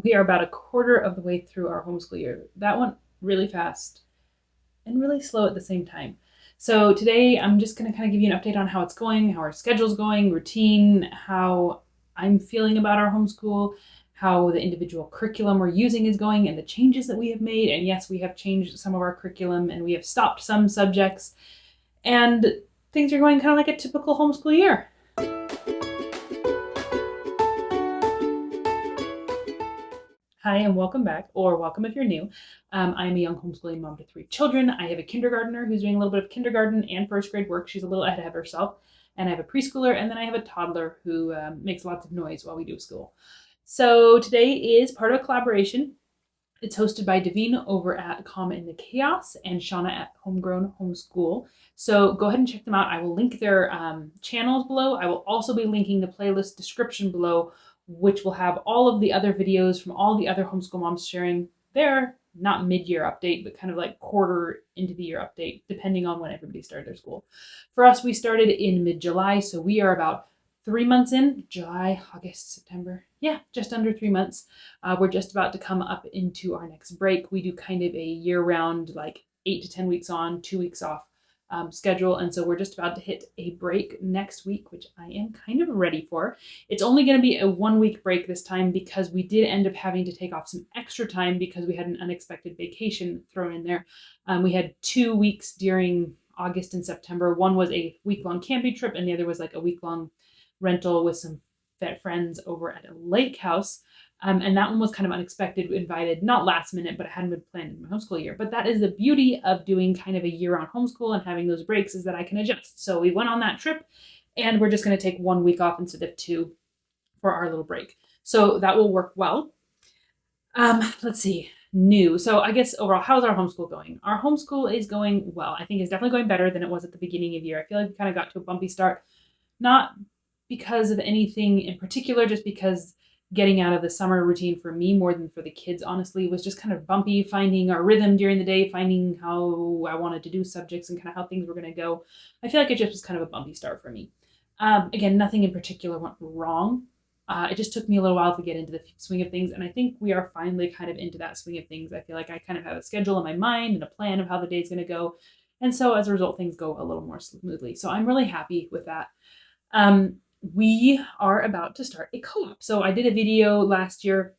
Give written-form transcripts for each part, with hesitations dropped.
We are about a quarter of the way through our homeschool year. That went really fast and really slow at the same time. So today I'm just going to kind of give you an update on how it's going, how our schedule's going, routine, how I'm feeling about our homeschool, how the individual curriculum we're using is going, and the changes that we have made. And yes, we have changed some of our curriculum and we have stopped some subjects, and things are going kind of like a typical homeschool year. Hi, and welcome back, or welcome if you're new. I'm a young homeschooling mom to 3 children. I have a kindergartner who's doing a little bit of kindergarten and first grade work. She's a little ahead of herself. And I have a preschooler, and then I have a toddler who makes lots of noise while we do school. So today is part of a collaboration. It's hosted by Davene over at Calm in the Chaos and Shauna at Homegrown Homeschool. So go ahead and check them out. I will link their channels below. I will also be linking the playlist description below, which will have all of the other videos from all the other homeschool moms sharing their, not mid-year update, but kind of like quarter into the year update, depending on when everybody started their school. For us, we started in mid-July, so we are about 3 months in. July, August, September. Yeah, just under 3 months. We're just about to come up into our next break. We do kind of a year-round, like 8 to 10 weeks on, 2 weeks off schedule. And so we're just about to hit a break next week, which I am kind of ready for. It's only going to be a 1-week break this time because we did end up having to take off some extra time because we had an unexpected vacation thrown in there. We had 2 weeks during August and September. One was a week-long camping trip, and the other was like a week-long rental with some friends over at a lake house. And that one was kind of unexpected, invited, not last minute, but it hadn't been planned in my homeschool year. But that is the beauty of doing kind of a year-round homeschool and having those breaks, is that I can adjust. So we went on that trip, and we're just going to take 1 week off instead of 2 for our little break. So that will work well. Let's see. New. So I guess overall, how's our homeschool going? Our homeschool is going well. I think it's definitely going better than it was at the beginning of the year. I feel like we kind of got to a bumpy start, not because of anything in particular, just because getting out of the summer routine for me more than for the kids, honestly, was just kind of bumpy, finding our rhythm during the day, finding how I wanted to do subjects and kind of how things were going to go. I feel like it just was kind of a bumpy start for me. Again, nothing in particular went wrong. It just took me a little while to get into the swing of things, and I think we are finally kind of into that swing of things. I feel like I kind of have a schedule in my mind and a plan of how the day's going to go, and so as a result, things go a little more smoothly. So I'm really happy with that. We are about to start a co-op. So I did a video last year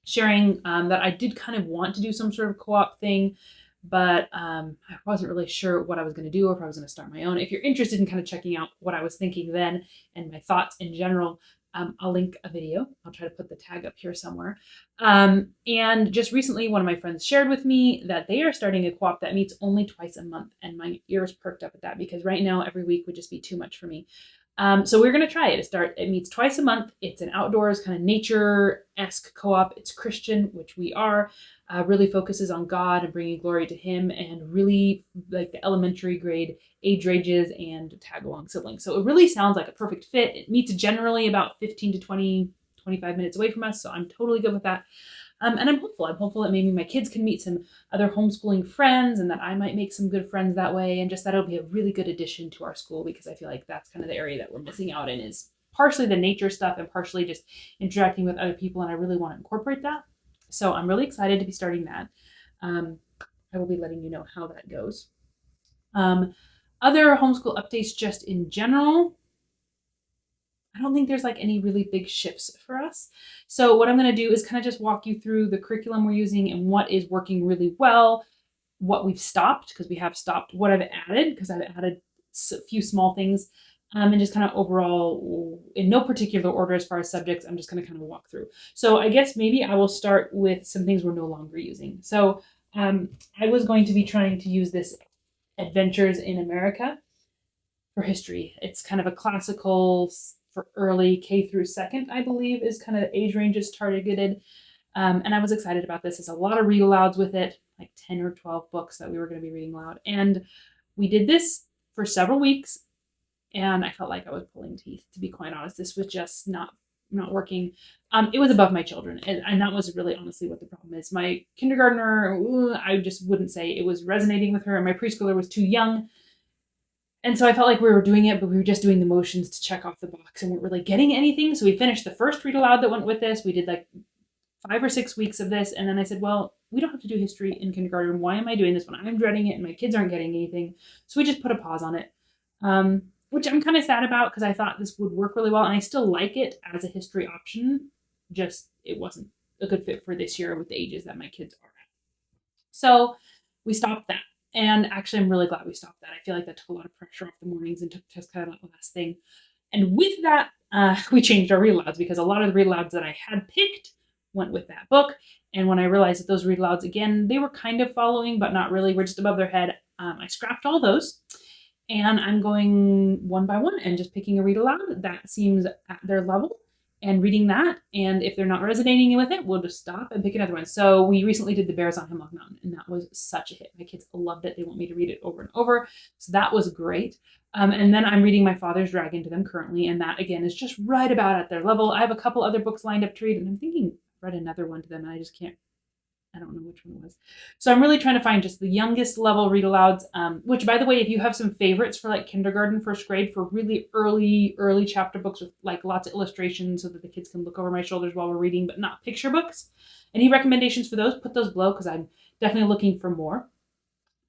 sharing that I did kind of want to do some sort of co-op thing, but I wasn't really sure what I was going to do or if I was going to start my own. If you're interested in kind of checking out what I was thinking then and my thoughts in general, I'll link a video. I'll try to put the tag up here somewhere. And just recently, one of my friends shared with me that they are starting a co-op that meets only twice a month, and my ears perked up at that because right now every week would just be too much for me. So we're going to try it. It meets twice a month. It's an outdoors kind of nature-esque co-op. It's Christian, which we are. Really focuses on God and bringing glory to Him, and really like the elementary grade age ranges and tag-along siblings. So it really sounds like a perfect fit. It meets generally about 15 to 20, 25 minutes away from us. So I'm totally good with that. And I'm hopeful. I'm hopeful that maybe my kids can meet some other homeschooling friends and that I might make some good friends that way. And just that it'll be a really good addition to our school, because I feel like that's kind of the area that we're missing out in, is partially the nature stuff and partially just interacting with other people. And I really want to incorporate that. So I'm really excited to be starting that. I will be letting you know how that goes. Other homeschool updates just in general. I don't think there's like any really big shifts for us. So what I'm going to do is kind of just walk you through the curriculum we're using and what is working really well, what we've stopped, because we have stopped, what I've added, because I've added a few small things, and just kind of overall, in no particular order as far as subjects, I'm just going to kind of walk through. So I guess maybe I will start with some things we're no longer using. So I was going to be trying to use this Adventures in America for history. It's kind of a classical for early K through second, I believe, is kind of the age ranges targeted. And I was excited about this. There's a lot of read alouds with it, like 10 or 12 books that we were going to be reading aloud. And we did this for several weeks, and I felt like I was pulling teeth, to be quite honest. This was just not working. It was above my children, and that was really honestly what the problem is. My kindergartner, I just wouldn't say it was resonating with her, and my preschooler was too young. And so I felt like we were doing it, but we were just doing the motions to check off the box and weren't really getting anything. So we finished the first read aloud that went with this. We did like 5 or 6 weeks of this. And then I said, well, we don't have to do history in kindergarten. Why am I doing this when I'm dreading it and my kids aren't getting anything? So we just put a pause on it, which I'm kind of sad about because I thought this would work really well. And I still like it as a history option. Just it wasn't a good fit for this year with the ages that my kids are at. So we stopped that. And actually, I'm really glad we stopped that. I feel like that took a lot of pressure off the mornings and took just kind of that last thing. And with that, we changed our read alouds because a lot of the read alouds that I had picked went with that book. And when I realized that those read alouds, again, they were kind of following, but not really. We're just above their head. I scrapped all those. And I'm going one by one and just picking a read aloud that seems at their level and reading that. And if they're not resonating with it, we'll just stop and pick another one. So we recently did The Bears on Hemlock Mountain, and that was such a hit. My kids loved it. They want me to read it over and over. So that was great. And then I'm reading My Father's Dragon to them currently. And that, again, is just right about at their level. I have a couple other books lined up to read, and I'm thinking I've read another one to them, and I don't know which one it was. So I'm really trying to find just the youngest level read alouds, which, by the way, if you have some favorites for like kindergarten, first grade, for really early chapter books with like lots of illustrations so that the kids can look over my shoulders while we're reading, but not picture books, any recommendations for those, put those below because I'm definitely looking for more.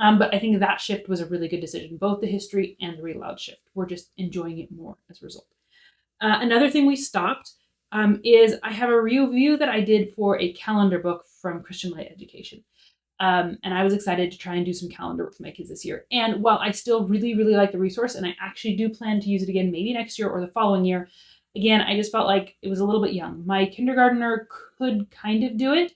But I think that shift was a really good decision. Both the history and the read aloud shift. We're just enjoying it more as a result. Another thing we stopped is I have a review that I did for a calendar book from Christian Light Education. And I was excited to try and do some calendar work for my kids this year. And while I still really, really like the resource, and I actually do plan to use it again maybe next year or the following year, again, I just felt like it was a little bit young. My kindergartner could kind of do it.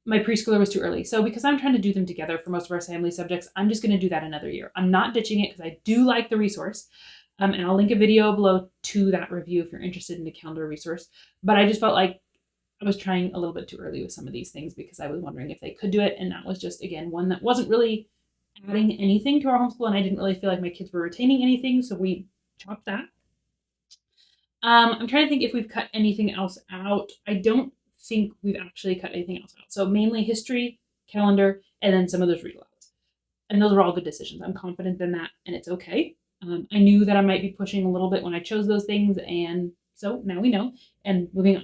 My preschooler was too early. So because I'm trying to do them together for most of our family subjects, I'm just going to do that another year. I'm not ditching it because I do like the resource. And I'll link a video below to that review if you're interested in the calendar resource. But I just felt like I was trying a little bit too early with some of these things because I was wondering if they could do it. And that was just, again, one that wasn't really adding anything to our homeschool. And I didn't really feel like my kids were retaining anything. So we chopped that. I'm trying to think if we've cut anything else out. I don't think we've actually cut anything else out. So mainly history, calendar, and then some of those read alouds. And those were all good decisions. I'm confident in that, and it's okay. I knew that I might be pushing a little bit when I chose those things, and so now we know, and moving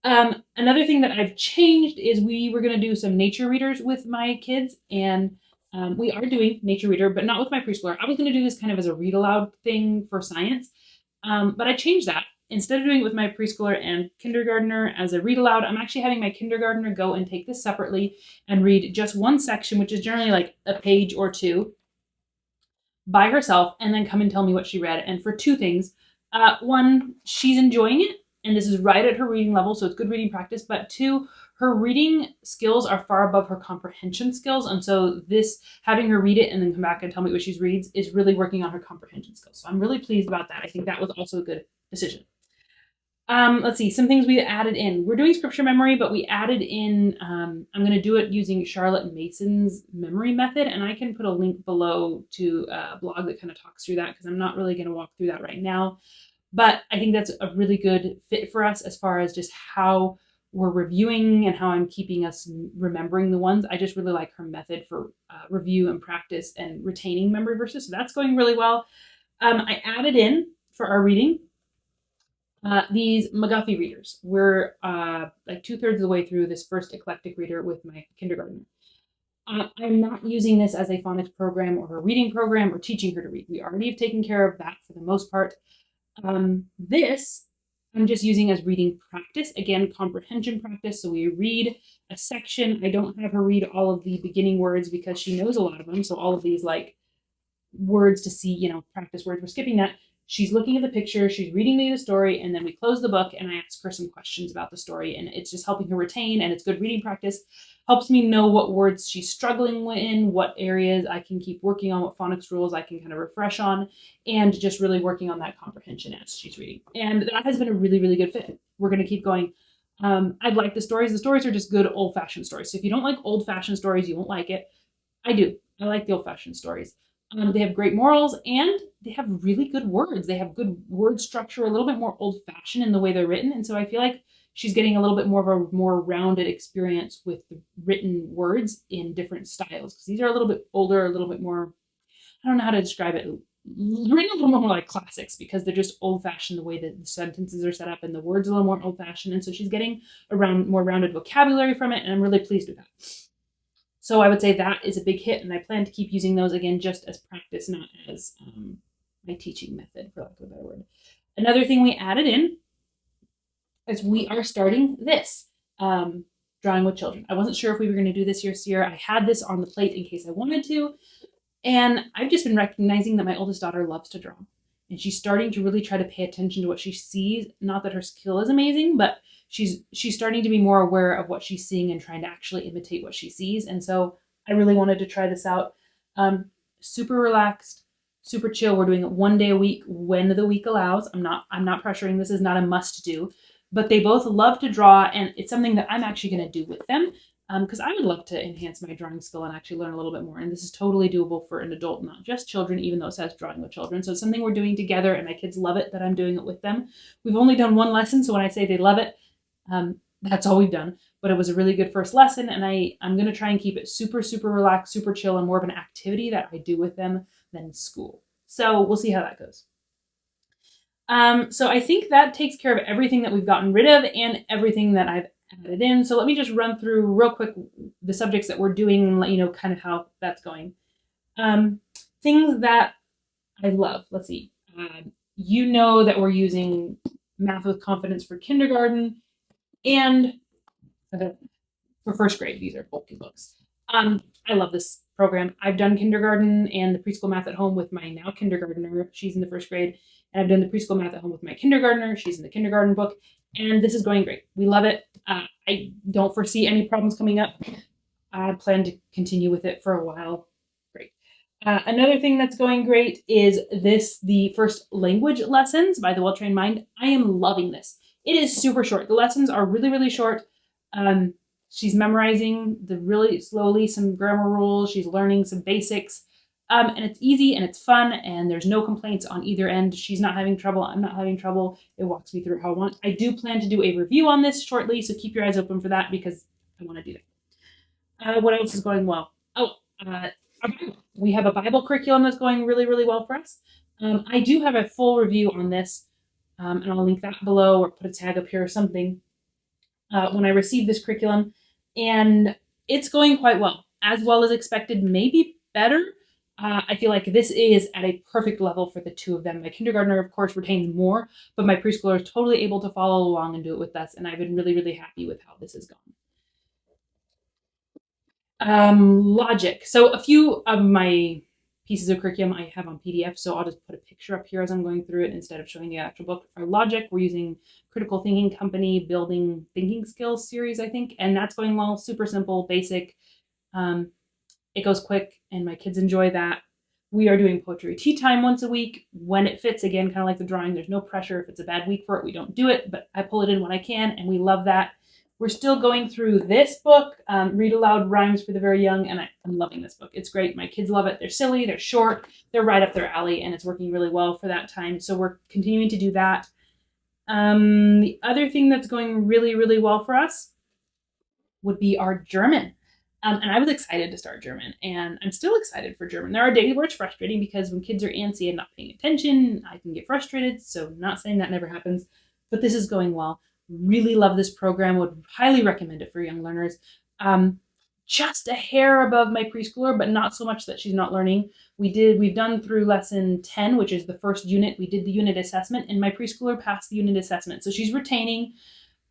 on. Another thing that I've changed is we were going to do some nature readers with my kids, and we are doing nature reader, but not with my preschooler. I was going to do this kind of as a read aloud thing for science, but I changed that. Instead of doing it with my preschooler and kindergartner as a read aloud, I'm actually having my kindergartner go and take this separately and read just one section, which is generally like a page or two, by herself, and then come and tell me what she read. And for two things, one, she's enjoying it, and this is right at her reading level, so it's good reading practice. But two, her reading skills are far above her comprehension skills, and so this, having her read it and then come back and tell me what she reads, is really working on her comprehension skills. So I'm really pleased about that. I think that was also a good decision. Let's see, some things we added in. We're doing scripture memory, but we added in, I'm going to do it using Charlotte Mason's memory method, and I can put a link below to a blog that kind of talks through that because I'm not really going to walk through that right now. But I think that's a really good fit for us as far as just how we're reviewing and how I'm keeping us remembering the ones. I just really like her method for review and practice and retaining memory verses. So that's going really well. I added in for our reading these McGuffey readers. We're like 2/3 of the way through this first eclectic reader with my kindergartner. I'm not using this as a phonics program or a reading program or teaching her to read. We already have taken care of that for the most part. This I'm just using as reading practice. Again, comprehension practice. So we read a section. I don't have her read all of the beginning words because she knows a lot of them. So all of these like words to see, practice words, we're skipping that. She's looking at the picture, she's reading me the story, and then we close the book and I ask her some questions about the story, and it's just helping her retain, and it's good reading practice. Helps me know what words she's struggling in, what areas I can keep working on, what phonics rules I can kind of refresh on, and just really working on that comprehension as she's reading. And that has been a really, really good fit. We're going to keep going. I like the stories. The stories are just good old-fashioned stories. So if you don't like old-fashioned stories, you won't like it. I do. I like the old-fashioned stories. They have great morals, and they have really good words. They have good word structure, a little bit more old-fashioned in the way they're written. And so I feel like she's getting a little bit more of a more rounded experience with the written words in different styles. Because these are a little bit older, a little bit more, I don't know how to describe it, written a little more like classics because they're just old-fashioned the way that the sentences are set up and the words are a little more old-fashioned. And so she's getting more rounded vocabulary from it, and I'm really pleased with that. So I would say that is a big hit, and I plan to keep using those again just as practice, not as my teaching method, for lack of a better word. Another thing we added in is we are starting this. Drawing with children. I wasn't sure if we were going to do this year. I had this on the plate in case I wanted to. And I've just been recognizing that my oldest daughter loves to draw. And she's starting to really try to pay attention to what she sees. Not that her skill is amazing, but she's starting to be more aware of what she's seeing and trying to actually imitate what she sees. And so I really wanted to try this out. Super relaxed, super chill. We're doing it 1 day a week when the week allows. I'm not pressuring. This is not a must do. But they both love to draw, and it's something that I'm actually going to do with them because I would love to enhance my drawing skill and actually learn a little bit more. And this is totally doable for an adult, not just children, even though it says drawing with children. So it's something we're doing together, and my kids love it that I'm doing it with them. We've only done one lesson, so when I say they love it, that's all we've done. But it was a really good first lesson, and I'm going to try and keep it super, super relaxed, super chill, and more of an activity that I do with them than school. So we'll see how that goes. So I think that takes care of everything that we've gotten rid of and everything that I've added in. So let me just run through real quick the subjects that we're doing and let you know kind of how that's going. Things that I love. Let's see. You know that we're using Math with Confidence for kindergarten and for first grade. These are bulky books. I love this program. I've done kindergarten and the preschool math at home with my now kindergartner. She's in the first grade. And I've done the preschool math at home with my kindergartner. She's in the kindergarten book. And this is going great. We love it. I don't foresee any problems coming up. I plan to continue with it for a while. Great. Another thing that's going great is the first language lessons by the Well-Trained Mind. I am loving this. It is super short. The lessons are really, really short. She's memorizing really slowly some grammar rules. She's learning some basics. And it's easy and it's fun and there's no complaints on either end. She's not having trouble. I'm not having trouble. It walks me through how I want. I do plan to do a review on this shortly, so keep your eyes open for that because I want to do that. What else is going well? We have a Bible curriculum that's going really, really well for us. I do have a full review on this, and I'll link that below or put a tag up here or something when I receive this curriculum. And it's going quite well as expected, maybe better. I feel like this is at a perfect level for the two of them. My kindergartner, of course, retains more, but my preschooler is totally able to follow along and do it with us. And I've been really, really happy with how this has gone. Logic. So a few of my pieces of curriculum I have on PDF, so I'll just put a picture up here as I'm going through it instead of showing the actual book. For logic, we're using Critical Thinking Company Building Thinking Skills series, I think, and that's going well. Super simple, basic. It goes quick, and my kids enjoy that. We are doing poetry tea time once a week when it fits. Again, kind of like the drawing. There's no pressure. If it's a bad week for it, we don't do it, but I pull it in when I can, and we love that. We're still going through this book, Read Aloud Rhymes for the Very Young, and I'm loving this book. It's great. My kids love it. They're silly. They're short. They're right up their alley, and it's working really well for that time. So we're continuing to do that. The other thing that's going really, really well for us would be our German. And I was excited to start German, and I'm still excited for German. There are days where it's frustrating because when kids are antsy and not paying attention, I can get frustrated. So not saying that never happens, but this is going well. Really love this program. Would highly recommend it for young learners. Just a hair above my preschooler, but not so much that she's not learning. We've done through lesson 10, which is the first unit. We did the unit assessment, and my preschooler passed the unit assessment. So she's retaining,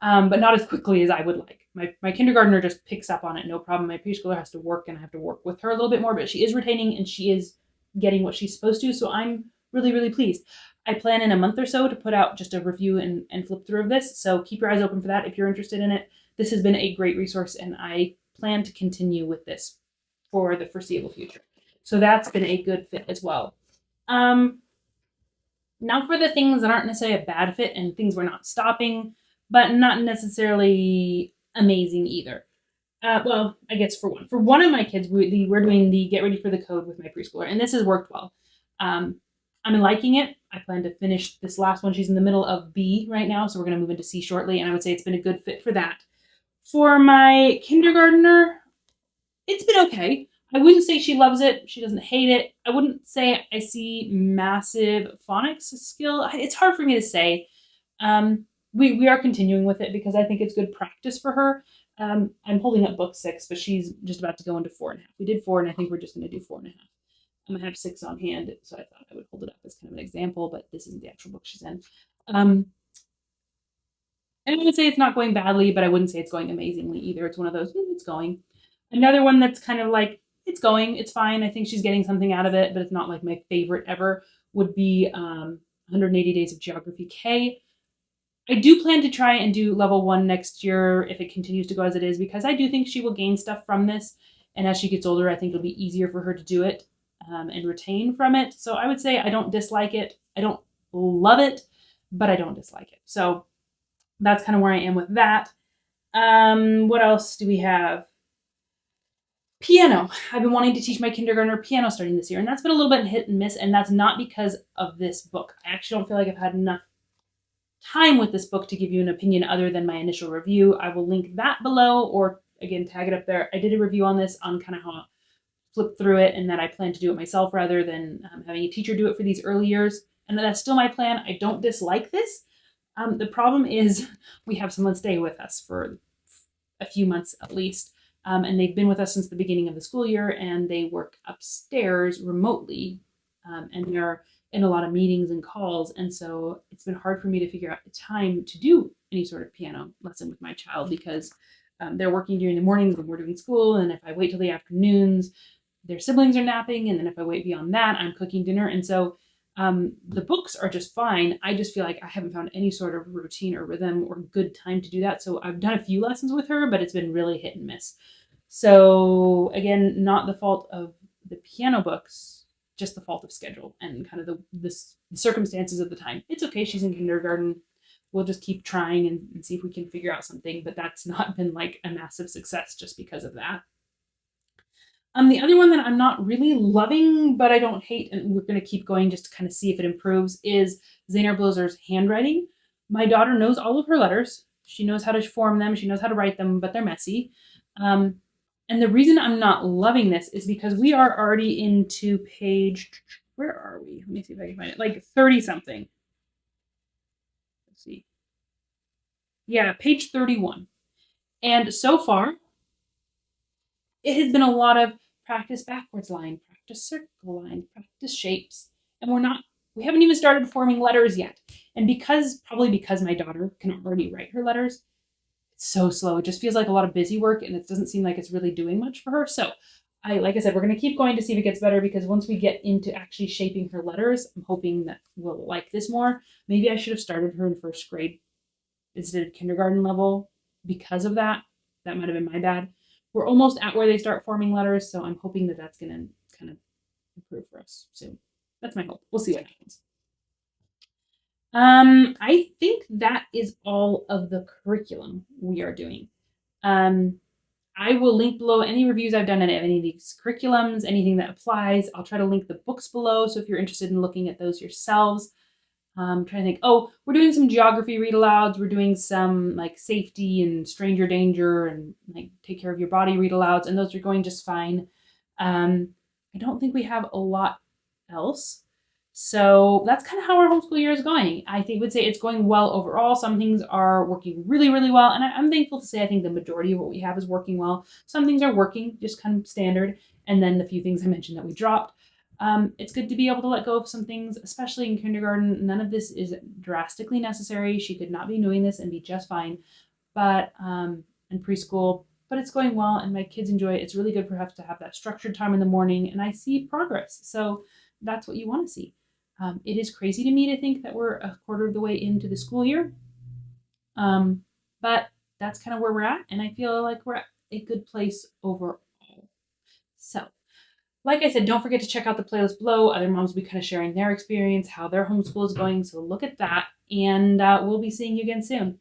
but not as quickly as I would like. My kindergartner just picks up on it, no problem. My preschooler has to work, and I have to work with her a little bit more, but she is retaining, and she is getting what she's supposed to, so I'm really, really pleased. I plan in a month or so to put out just a review and flip through of this, so keep your eyes open for that if you're interested in it. This has been a great resource, and I plan to continue with this for the foreseeable future. So that's been a good fit as well. Now for the things that aren't necessarily a bad fit and things we're not stopping, but not necessarily amazing either. Well, I guess for one of my kids, we're doing the Get Ready for the Code with my preschooler, and this has worked well. I'm liking it. I plan to finish this last one. She's in the middle of B right now, so we're going to move into C shortly, and I would say it's been a good fit for that. For my kindergartner, it's been okay. I wouldn't say she loves it. She doesn't hate it. I wouldn't say I see massive phonics skill. It's hard for me to say. We are continuing with it because I think it's good practice for her. I'm holding up book 6, but she's just about to go into 4.5. We did 4, and I think we're just going to do 4.5. I'm gonna have 6 on hand, so I thought I would hold it up as kind of an example, but this isn't the actual book she's in. And I would say it's not going badly, but I wouldn't say it's going amazingly either. It's one of those, it's going. Another one that's kind of like, it's going, it's fine. I think she's getting something out of it, but it's not like my favorite ever, would be 180 Days of Geography K. I do plan to try and do level 1 next year if it continues to go as it is, because I do think she will gain stuff from this. And as she gets older, I think it'll be easier for her to do it and retain from it. So I would say I don't dislike it. I don't love it, but I don't dislike it. So that's kind of where I am with that. What else do we have? Piano. I've been wanting to teach my kindergartner piano starting this year, and that's been a little bit hit and miss, and that's not because of this book. I actually don't feel like I've had enough time with this book to give you an opinion other than my initial review. I will link that below, or again, tag it up there. I did a review on this on kind of how I flip through it, and that I plan to do it myself rather than having a teacher do it for these early years. And that's still my plan. I don't dislike this. The problem is we have someone stay with us for a few months at least. And they've been with us since the beginning of the school year, and they work upstairs remotely. And they're in a lot of meetings and calls. And so it's been hard for me to figure out the time to do any sort of piano lesson with my child because they're working during the mornings when we're doing school. And if I wait till the afternoons, their siblings are napping. And then if I wait beyond that, I'm cooking dinner. And so the books are just fine. I just feel like I haven't found any sort of routine or rhythm or good time to do that. So I've done a few lessons with her, but it's been really hit and miss. So again, not the fault of the piano books, just the fault of schedule and kind of the circumstances of the time. It's okay. She's in kindergarten. We'll just keep trying and see if we can figure out something, but that's not been like a massive success just because of that. The other one that I'm not really loving, but I don't hate, and we're going to keep going just to kind of see if it improves, is Zainer Blozer's handwriting. My daughter knows all of her letters. She knows how to form them. She knows how to write them, but they're messy. And the reason I'm not loving this is because we are already into page, where are we? Let me see if I can find it, like 30 something. Let's see. Yeah, page 31. And so far, it has been a lot of practice backwards line, practice circle line, practice shapes. And we haven't even started forming letters yet. And probably because my daughter can already write her letters, it's so slow. It just feels like a lot of busy work and it doesn't seem like it's really doing much for her. So like I said, we're going to keep going to see if it gets better because once we get into actually shaping her letters, I'm hoping that we'll like this more. Maybe I should have started her in first grade instead of kindergarten level because of that. That might have been my bad. We're almost at where they start forming letters, so I'm hoping that that's going to kind of improve for us soon. That's my hope. We'll see what happens. I think that is all of the curriculum we are doing. I will link below any reviews I've done on any of these curriculums, anything that applies. I'll try to link the books below, so if you're interested in looking at those yourselves. I'm trying to think, we're doing some geography read alouds. We're doing some like safety and stranger danger and like take care of your body read alouds. And those are going just fine. I don't think we have a lot else. So that's kind of how our homeschool year is going. I would say it's going well overall. Some things are working really, really well. And I'm thankful to say I think the majority of what we have is working well. Some things are working just kind of standard. And then the few things I mentioned that we dropped. It's good to be able to let go of some things, especially in kindergarten. None of this is drastically necessary. She could not be doing this and be just fine. But in preschool, but it's going well and my kids enjoy it. It's really good for us to have that structured time in the morning and I see progress. So that's what you want to see. It is crazy to me to think that we're a quarter of the way into the school year. But that's kind of where we're at. And I feel like we're at a good place overall. So like I said, don't forget to check out the playlist below. Other moms will be kind of sharing their experience, how their homeschool is going. So look at that. And we'll be seeing you again soon.